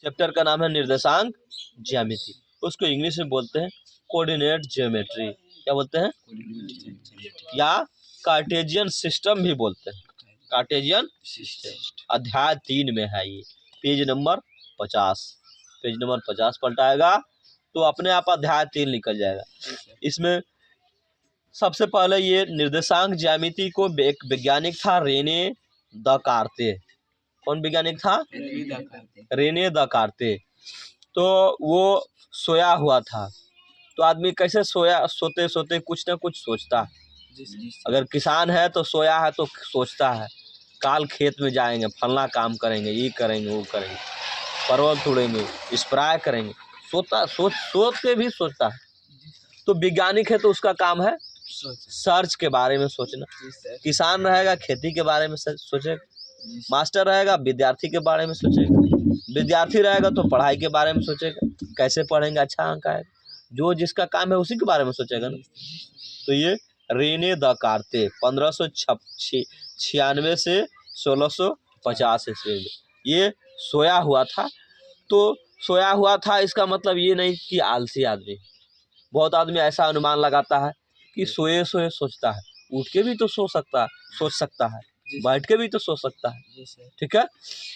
Chapter का नाम है निर्देशांक ज्यामिति। उसको इंग्लिश में बोलते हैं कोऑर्डिनेट ज्योमेट्री। क्या बोलते हैं? या कार्टेशियन सिस्टम भी बोलते हैं। कार्टेशियन सिस्टम अध्याय 3 में है ये, पेज नंबर 50। पेज नंबर 50 पलटाएगा तो अपने आप अध्याय 3 निकल जाएगा। इसमें सबसे पहले ये निर्देशांक ज्यामिति को एक वैज्ञानिक था रेने दकार्ते। कौन वैज्ञानिक था? रेने दकार्ते। तो वो सोया हुआ था। तो आदमी कैसे सोते सोते कुछ ना कुछ सोचता है। अगर किसान है तो सोया है तो सोचता है काल खेत में जाएंगे, फलना काम करेंगे, ये करेंगे, वो करेंगे, परवल तोड़ेंगे, स्प्रे करेंगे। सोच के भी सोचता है। तो वैज्ञानिक है तो उसका काम है सर्च के बारे में सोचना। किसान रहेगा खेती के बारे में सोचेगा, मास्टर रहेगा विद्यार्थी के बारे में सोचेगा, विद्यार्थी रहेगा तो पढ़ाई के बारे में सोचेगा, कैसे पढ़ेंगे अच्छा अंक आएगा। जो जिसका काम है उसी के बारे में सोचेगा ना। तो ये रेने दकार्ते 1596 से 1650 ईस्वी में ये सोया हुआ था। तो सोया हुआ था इसका मतलब ये नहीं कि आलसी आदमी। बहुत आदमी ऐसा अनुमान लगाता है कि सोए सोए सोचता है, उठ के भी तो सोच सकता है, बैठ के भी तो सोच सकता है। ठीक है।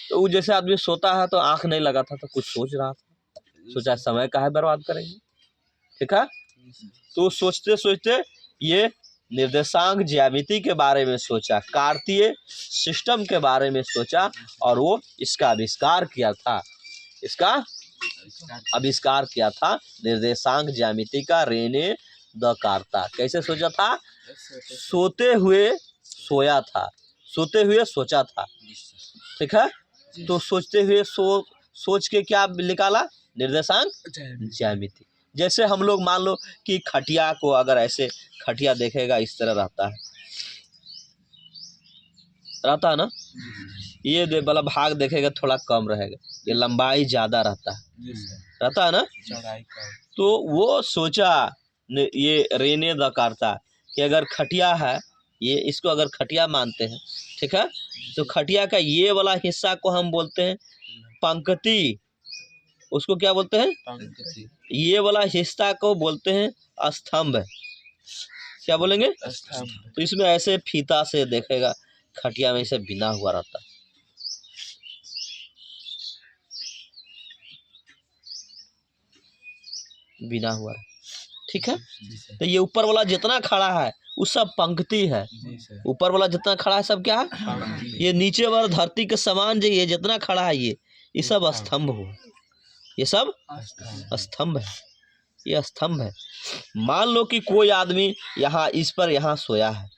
तो वो जैसे आदमी सोता है तो आंख नहीं लगाता था, कुछ सोच रहा था, सोचा समय काहे बर्बाद करेंगे। ठीक है। तो सोचते सोचते ये निर्देशांक ज्यामिति के बारे में सोचा, कार्तीय सिस्टम के बारे में सोचा और वो इसका आविष्कार किया था। इसका आविष्कार किया था निर्देशांक ज्यामिति का रेने दकार्ता। कैसे सोचा था? सोते हुए सोया था, सोते हुए सोचा था। ठीक है। तो सोचते हुए सोच के क्या निकाला? निर्देशांक ज्यामिति। जैसे हम लोग मान लो कि खटिया को अगर ऐसे खटिया देखेगा इस तरह रहता है ना। ये वाला भाग देखेगा थोड़ा कम रहेगा, ये लंबाई ज्यादा रहता है ना। तो वो सोचा ये रेने दकार्ता कि अगर खटिया है, ये इसको अगर खटिया मानते हैं, ठीक है, तो खटिया का ये वाला हिस्सा को हम बोलते हैं पंक्ति। उसको क्या बोलते हैं? पंक्ति। ये वाला हिस्सा को बोलते हैं स्तंभ। क्या बोलेंगे? स्तंभ। तो इसमें ऐसे फीता से देखेगा खटिया में ऐसे बिना हुआ रहता है। बिना हुआ है। ठीक है। तो ये ऊपर वाला जितना खड़ा है वो सब पंक्ति है। ऊपर वाला जितना खड़ा है सब क्या है? ये नीचे वाला धरती के समान जो ये जितना खड़ा है ये सब स्तंभ हो। ये सब स्तंभ है। ये स्तंभ है। मान लो कि कोई आदमी यहाँ इस पर यहाँ सोया है,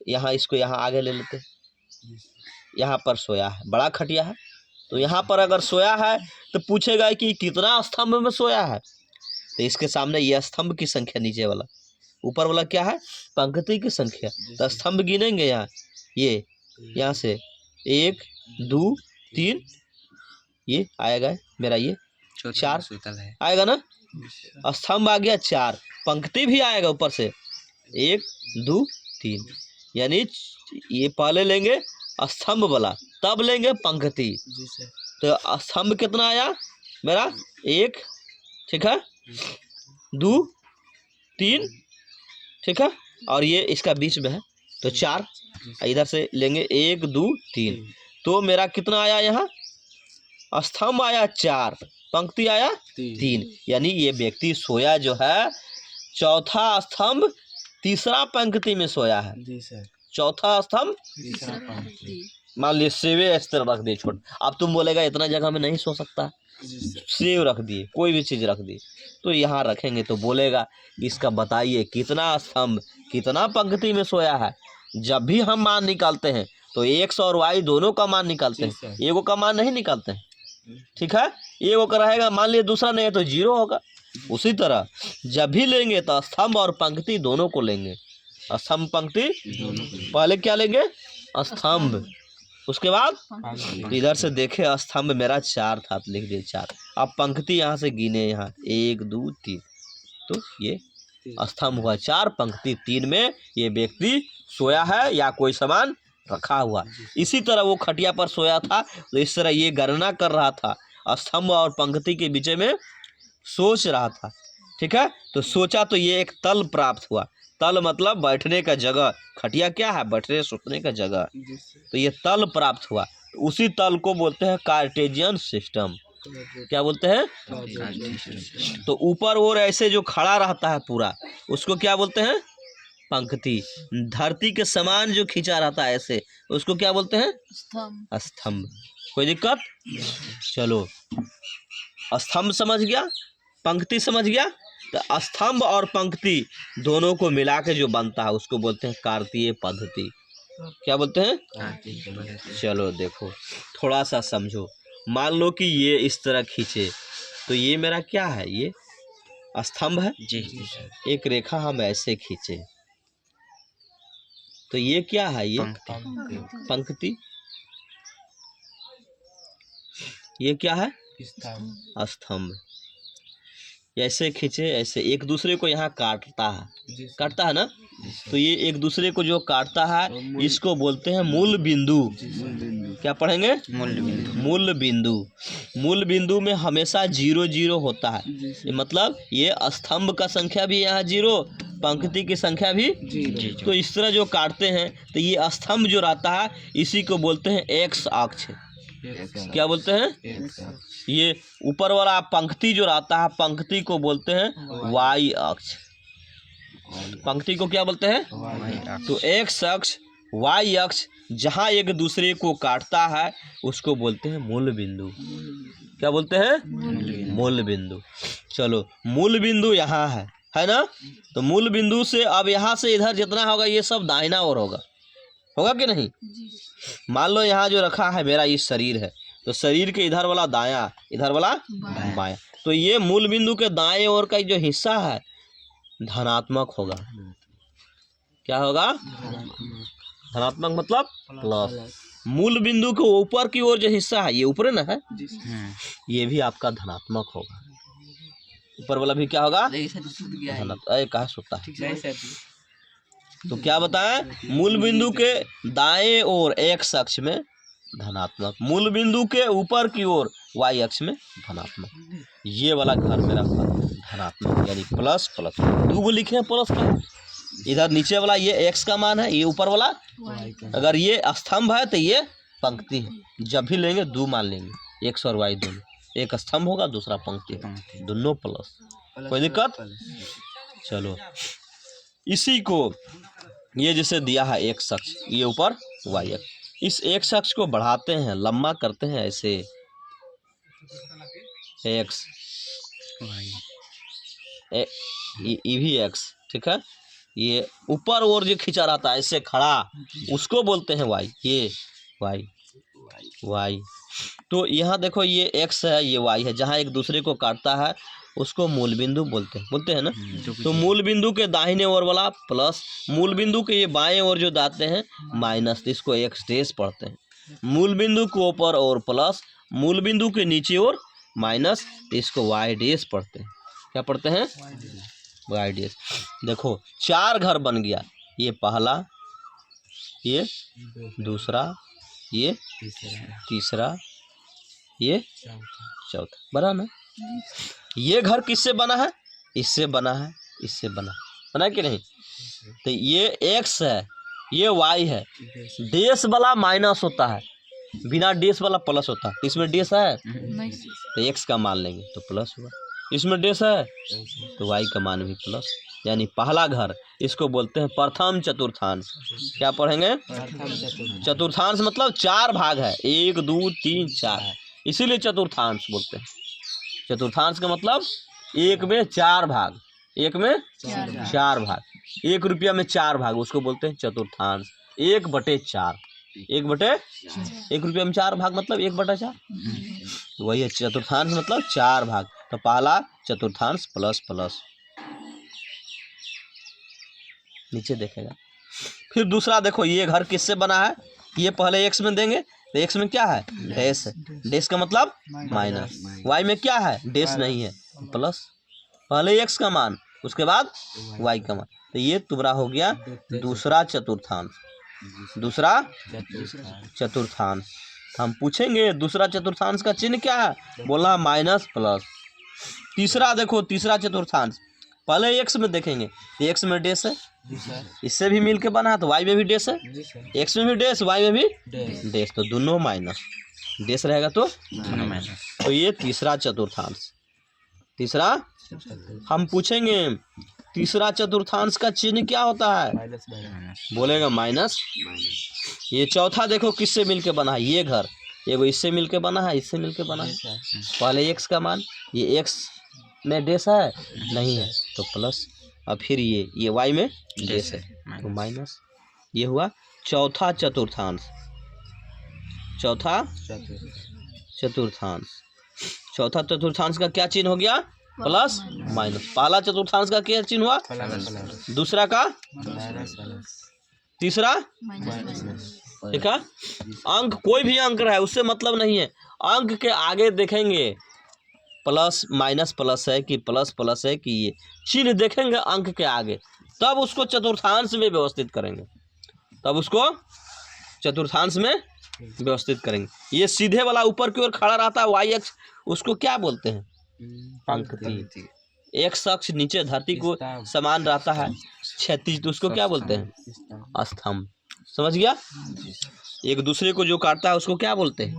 यहाँ इसको यहाँ आगे ले लेते, यहाँ पर सोया है, बड़ा खटिया है। तो यहाँ पर अगर सोया है तो पूछेगा कि कितना स्तंभ में सोया है। तो इसके सामने ये स्तंभ की संख्या, नीचे वाला, ऊपर वाला क्या है? पंक्ति की संख्या। तो स्तंभ गिनेंगे यहाँ, ये यहाँ से 1 2 3, ये आएगा मेरा ये 4 आएगा ना। स्तंभ आ गया 4, पंक्ति भी आएगा ऊपर से 1 2 3। यानी ये पहले लेंगे स्तंभ वाला, तब लेंगे पंक्ति। तो स्तंभ कितना आया मेरा? 1, ठीक है, 2 3, ठीक है, और ये इसका बीच में है तो 4। इधर से लेंगे 1 2 3। तो मेरा कितना आया? यहाँ स्तंभ आया 4, पंक्ति आया 3। यानी ये व्यक्ति सोया जो है चौथा स्तंभ तीसरा पंक्ति में सोया है। चौथा स्तंभ तीसरा पंक्ति। मान लीजिए सेवे इस तरह रख दिए छोड़। अब तुम बोलेगा इतना जगह में नहीं सो सकता, सेव रख दिए, कोई भी चीज रख दी, तो यहाँ रखेंगे तो बोलेगा इसका बताइए कितना स्तंभ कितना पंक्ति में सोया है। जब भी हम मान निकालते हैं तो x और y दोनों का मान निकालते हैं, एगो का मान नहीं निकालते हैं। ठीक है। एगो का रहेगा, मान लिए दूसरा नहीं है तो 0 होगा। उसी तरह जब भी लेंगे तो स्तंभ और पंक्ति दोनों को लेंगे। स्तंभ पंक्ति पहले क्या लेंगे? स्तंभ, उसके बाद इधर से देखे स्तंभ मेरा 4 था तो लिख दिए 4। अब पंक्ति यहाँ से गिने, यहाँ 1 2 3, तो ये स्तंभ हुआ 4, पंक्ति 3 में ये व्यक्ति सोया है या कोई सामान रखा हुआ। इसी तरह वो खटिया पर सोया था, तो इस तरह ये गणना कर रहा था, स्तंभ और पंक्ति के बीच में सोच रहा था। ठीक है, तो सोचा तो ये एक तल प्राप्त हुआ। तल मतलब बैठने का जगह, खटिया क्या है, बैठने सोचने का जगह, तो ये तल प्राप्त हुआ। तो उसी तल को बोलते हैं कार्टेशियन सिस्टम। क्या बोलते हैं? तो ऊपर और ऐसे जो खड़ा रहता है पूरा, उसको क्या बोलते हैं? पंक्ति। धरती के समान जो खींचा रहता है ऐसे, उसको क्या बोलते हैं? स्तंभ। कोई दिक्कत? चलो, स्तंभ समझ गया, पंक्ति समझ गया। तो स्तंभ और पंक्ति दोनों को मिला के जो बनता है उसको बोलते हैं कार्तीय पद्धति। क्या बोलते हैं? चलो देखो, थोड़ा सा समझो। मान लो कि ये इस तरह खींचे, तो ये मेरा क्या है? ये स्तंभ है जी। एक रेखा हम ऐसे खींचे, तो ये क्या है? ये पंक्ति। ये क्या है? स्तंभ। ऐसे खींचे, ऐसे एक दूसरे को यहाँ काटता है ना, तो ये एक दूसरे को जो काटता है इसको बोलते हैं मूल बिंदु। क्या पढ़ेंगे? मूल बिंदु। मूल बिंदु में हमेशा 0 0 होता है। ये मतलब ये स्तंभ का संख्या भी यहाँ 0, पंक्ति की संख्या भी 0। तो इस तरह जो काटते हैं, तो ये स्तंभ जो रहता है इसी को बोलते हैं एक्स अक्ष। क्या बोलते हैं? ये ऊपर वाला पंक्ति जो रहता है, पंक्ति को बोलते हैं वाई अक्ष। पंक्ति को क्या बोलते हैं? तो एक्स अक्ष, वाई अक्ष जहाँ एक दूसरे को काटता है उसको बोलते हैं मूल बिंदु। क्या बोलते हैं? मूल बिंदु। चलो, मूल बिंदु यहाँ है ना। तो मूल बिंदु से अब यहाँ से इधर जितना होगा ये सब दाहिना ओर होगा कि नहीं? मान लो यहाँ जो रखा है मेरा ये शरीर है, तो शरीर के इधर वाला दायां, इधर वाला बायां, तो ये मूल बिंदु के दाएं ओर का जो हिस्सा है धनात्मक होगा। क्या होगा? धनात्मक मतलब प्लस। मूल बिंदु के ऊपर की ओर जो हिस्सा है, ये ऊपर ना है, ये भी आपका धनात्मक होगा। ऊपर वाला भी क्या होगा? धनात्मक। कहा सुता? तो क्या बताएं? मूल बिंदु के दाएं ओर एक्स अक्ष में धनात्मक, मूल बिंदु के ऊपर की ओर वाई अक्ष में धनात्मक। ये वाला घर मेरा धनात्मक, यानी प्लस प्लस। 2 लिखे हैं प्लस का। इधर नीचे वाला ये एक्स का मान है, ये ऊपर वाला अगर ये स्तंभ है तो ये पंक्ति है। जब भी लेंगे 2 मान लेंगे, एक्स और वाई दोनों। एक स्तंभ होगा, दूसरा पंक्ति, दोनों प्लस। कोई दिक्कत? चलो, इसी को ये जैसे दिया है एक्स अक्ष, ये ऊपर वाई अक्ष, इस एक्स अक्ष को बढ़ाते हैं, लंबा करते हैं ऐसे, एक्स ये भी एक्स। ठीक है, ये ऊपर और जो खींचा रहता है ऐसे खड़ा, उसको बोलते हैं वाई। ये वाई। तो यहाँ देखो, ये एक्स है, ये वाई है, जहाँ एक दूसरे को काटता है उसको मूल बिंदु बोलते हैं ना। तो मूल बिंदु के दाहिने ओर वाला प्लस, मूल बिंदु के ये बाएं ओर जो दाते हैं माइनस, तो इसको एक्स डैश पढ़ते हैं। मूल बिंदु के ऊपर और प्लस, मूल बिंदु के नीचे और माइनस, तो इसको वाई डैश पढ़ते हैं। क्या पढ़ते हैं? Y dash. देखो 4 घर बन गया, ये पहला, ये दूसरा, ये तीसरा, ये चौथा। बना ना? ये घर किससे बना है? इससे बना है, इससे बना कि नहीं? तो ये एक्स है, ये वाई है। डैश वाला माइनस होता है, बिना डैश वाला प्लस होता है। इसमें डैश है तो एक्स का मान लेंगे तो प्लस हुआ, इसमें डैश है तो वाई का मान भी प्लस। यानी पहला घर, इसको बोलते हैं प्रथम चतुर्थांश। क्या पढ़ेंगे? चतुर्थांश मतलब 4 भाग है, 1 2 3 4, इसीलिए चतुर्थांश बोलते हैं। चतुर्थांश का मतलब 1 में 4 भाग, 1 में 4 भाग, 1 रुपया में 4 भाग, उसको बोलते हैं चतुर्थांश। 1/4, 1 रुपया में 4 भाग मतलब 1/4, वही है चतुर्थांश मतलब 4 भाग। तो पहला चतुर्थांश प्लस प्लस, नीचे देखेगा। फिर दूसरा देखो, ये घर किससे बना है? ये पहले एक्स में देंगे, तो एक्स में क्या है? डैश है, डैश का मतलब माइनस। वाई में क्या है? डैश नहीं है, प्लस। पहले एक्स का मान, उसके बाद वाई का मान। तो ये तुम्हारा हो गया दूसरा चतुर्थांश। दूसरा चतुर्थांश। हम पूछेंगे दूसरा चतुर्थांश का चिन्ह क्या है, बोला माइनस प्लस। तीसरा देखो, तीसरा चतुर्थांश पहले एक्स में देखेंगे, एक्स में डैश है, इससे भी मिल के बना है तो वाई में भी डैश है, एक्स में भी डैश वाई में भी डैश, तो दोनों माइनस, डैश रहेगा तो माइनस। तो ये तीसरा चतुर्थांश। तीसरा हम पूछेंगे तीसरा चतुर्थांश का चिन्ह क्या होता है, बोलेगा माइनस। ये चौथा देखो किससे मिलके बना है, ये घर एगो इससे मिलके बना है, इससे मिलके बना है। पहले एक्स का मान, ये एक्स में डैश है नहीं है तो प्लस, और फिर ये वाई में डैश है तो माइनस। ये हुआ चौथा चतुर्थांश। चौथा चतुर्थांश। चौथा चतुर्थांश का क्या चिन्ह हो गया, प्लस माइनस। पहला चतुर्थांश का क्या चिन्ह हुआ, दूसरा का, तीसरा, ठीक है। अंक कोई भी अंक रहा है उससे मतलब नहीं है, अंक के आगे देखेंगे प्लस माइनस प्लस है कि प्लस प्लस है कि ये चिन्ह देखेंगे अंक के आगे, तब उसको चतुर्थांश में व्यवस्थित करेंगे, तब उसको चतुर्थांश में व्यवस्थित करेंगे। ये सीधे वाला ऊपर की ओर खड़ा रहता है वाई अक्ष, उसको क्या बोलते हैं, पंक्ति। एक्स अक्ष नीचे धरती को समान रहता है क्षैतिज, तो उसको क्या बोलते हैं, स्तंभ। समझ गया। एक दूसरे को जो काटता है उसको क्या बोलते हैं,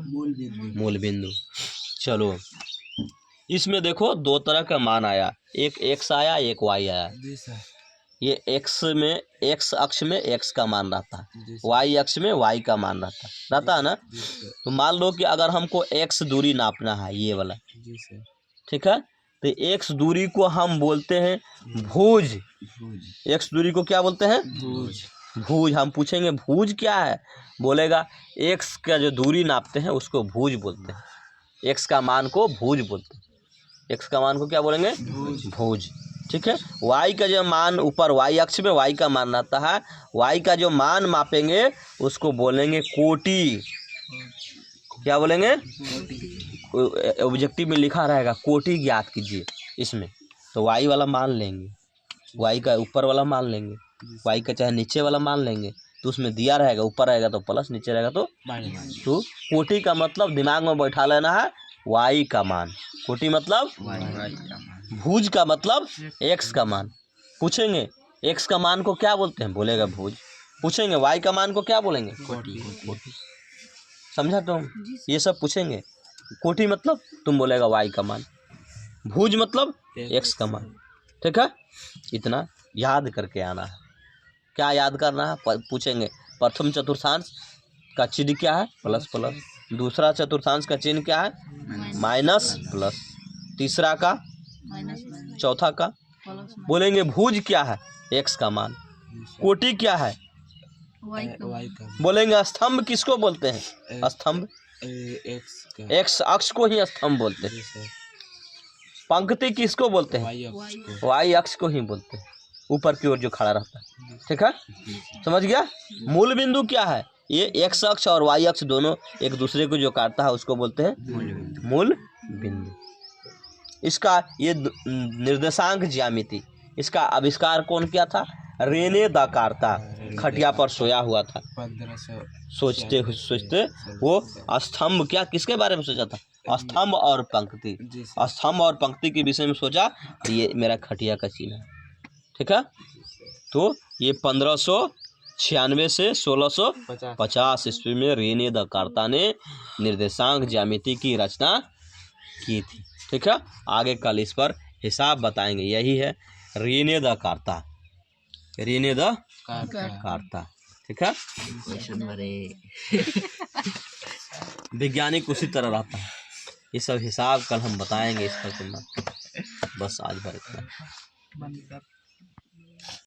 मूल बिंदु। चलो इसमें देखो दो तरह का मान आया, एक एक्स आया एक वाई आया। ये एक्स में, एक्स अक्ष में एक्स का मान रहता है, वाई अक्ष में वाई का मान रहता है ना। तो मान लो कि अगर हमको एक्स दूरी नापना है, ये वाला, ठीक है, तो एक्स दूरी को हम बोलते हैं भुज। एक्स दूरी को क्या बोलते हैं, भुज। हम पूछेंगे भुज क्या है, बोलेगा एक्स का जो दूरी नापते हैं उसको भुज बोलते हैं, एक्स का मान को भुज बोलते हैं, एक्स का मान को क्या बोलेंगे, भुज, ठीक है। वाई का जो मान ऊपर वाई अक्ष में वाई का मान रहता है, वाई का जो मान मापेंगे उसको बोलेंगे कोटि। क्या बोलेंगे, ऑब्जेक्टिव में लिखा रहेगा कोटि ज्ञात कीजिए इसमें, तो वाई वाला मान लेंगे, वाई का ऊपर वाला मान लेंगे, वाई का चाहे नीचे वाला मान लेंगे, तो उसमें दिया रहेगा, ऊपर रहेगा तो प्लस, नीचे रहेगा तो माइनस। तो कोटि का मतलब दिमाग में बैठा लेना है वाई का मान, कोटि मतलब भुज का मतलब एक्स का मान। पूछेंगे एक्स का मान को क्या बोलते हैं, बोलेगा भुज। पूछेंगे वाई का मान को क्या बोलेंगे, कोटि। समझा तुम, ये सब पूछेंगे। कोटि मतलब तुम बोलेगा वाई का मान, भुज मतलब एक्स का मान, ठीक है। इतना याद करके आना है। क्या याद करना है, पूछेंगे प्रथम चतुर्थांश का चिन्ह क्या है, प्लस प्लस। दूसरा चतुर्थांश का चिन्ह क्या है, माइनस प्लस। तीसरा का, चौथा का बोलेंगे भुज क्या है, एक्स का मान। कोटि क्या है, बोलेंगे स्तंभ किसको बोलते हैं, स्तंभ एक्स अक्ष को ही स्तंभ बोलते हैं। पंक्ति किसको बोलते हैं, वाई अक्ष को ही बोलते हैं, ऊपर की ओर जो खड़ा रहता है, ठीक है। समझ गया। मूल बिंदु क्या है, ये एक्स अक्ष और वाई अक्ष दोनों एक दूसरे को जो काटता है उसको बोलते हैं मूल बिंदु। इसका ये निर्देशांक ज्यामिति, इसका आविष्कार कौन किया था, रेने दा कार्ता, खटिया पर सोया हुआ था, सोचते सोचते वो स्तंभ, क्या किसके बारे में सोचा था, स्तंभ और पंक्ति, स्तंभ और पंक्ति के विषय में सोचा, ये मेरा खटिया का चिन्ह है, ठीक है। तो ये 1596 से 1650 ईस्वी में रेने दा कार्ता ने निर्देशांक ज्यामिति की रचना की थी, ठीक है। आगे कल इस पर हिसाब बताएंगे। यही है रेने दा कार्ता, रेने दा कार्ता, ठीक है। वैज्ञानिक उसी तरह रहता है। ये सब हिसाब कल हम बताएंगे इस पर, बस आज भर इतना।